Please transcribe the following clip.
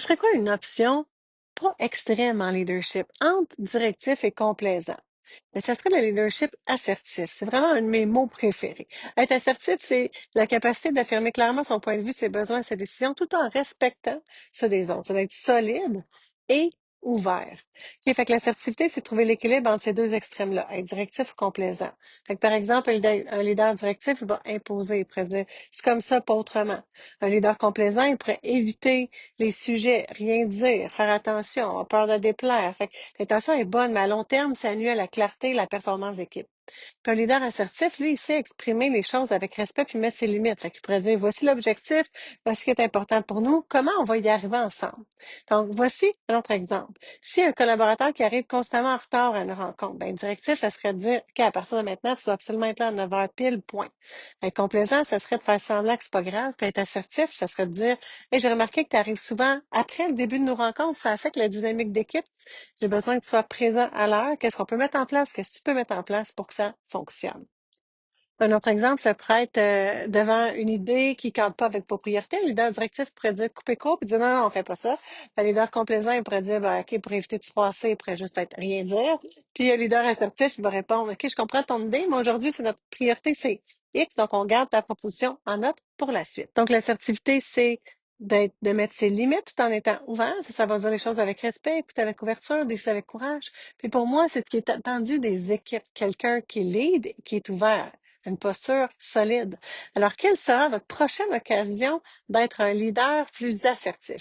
Ce serait quoi une option pas extrême en leadership, entre directif et complaisant? Mais ça serait le leadership assertif. C'est vraiment un de mes mots préférés. Être assertif, c'est la capacité d'affirmer clairement son point de vue, ses besoins, ses décisions, tout en respectant ceux des autres. C'est d'être solide et ouvert. Fait que l'assertivité, c'est de trouver l'équilibre entre ces deux extrêmes-là, être directif ou complaisant. Fait que, par exemple, un leader directif, il va imposer, il pourrait dire, c'est comme ça, pas autrement. Un leader complaisant, il pourrait éviter les sujets, rien dire, faire attention, avoir peur de déplaire. Fait que l'intention est bonne, mais à long terme, ça nuit à la clarté et la performance d'équipe. Puis un leader assertif, lui, il sait exprimer les choses avec respect puis mettre ses limites. Fait qu'il pourrait dire, voici l'objectif, voici ce qui est important pour nous, comment on va y arriver ensemble. Donc, voici un autre exemple. Si un collaborateur qui arrive constamment en retard à une rencontre, ben, directif, ça serait de dire, OK, à partir de maintenant, tu dois absolument être là à 9 heures pile, point. Être complaisant, ça serait de faire semblant que c'est pas grave. Puis être assertif, ça serait de dire, hey, j'ai remarqué que tu arrives souvent après le début de nos rencontres, ça affecte la dynamique d'équipe. J'ai besoin que tu sois présent à l'heure. Qu'est-ce qu'on peut mettre en place? Qu'est-ce que tu peux mettre en place pour que ça fonctionne? Un autre exemple, ça pourrait être devant une idée qui ne cadre pas avec vos priorités. Le leader directif pourrait dire couper court et dire non, non, on fait pas ça. Le leader complaisant, il pourrait dire ben, OK, pour éviter de froisser, il pourrait juste être rien dire. Puis le leader assertif, il va répondre OK, je comprends ton idée, mais aujourd'hui, c'est notre priorité, c'est X, donc on garde ta proposition en note pour la suite. Donc l'assertivité, c'est de mettre ses limites tout en étant ouvert. Ça va dire les choses avec respect, écouter avec ouverture, décider avec courage. Puis pour moi, c'est ce qui est attendu des équipes. Quelqu'un qui lead, qui est ouvert, une posture solide. Alors, quelle sera votre prochaine occasion d'être un leader plus assertif?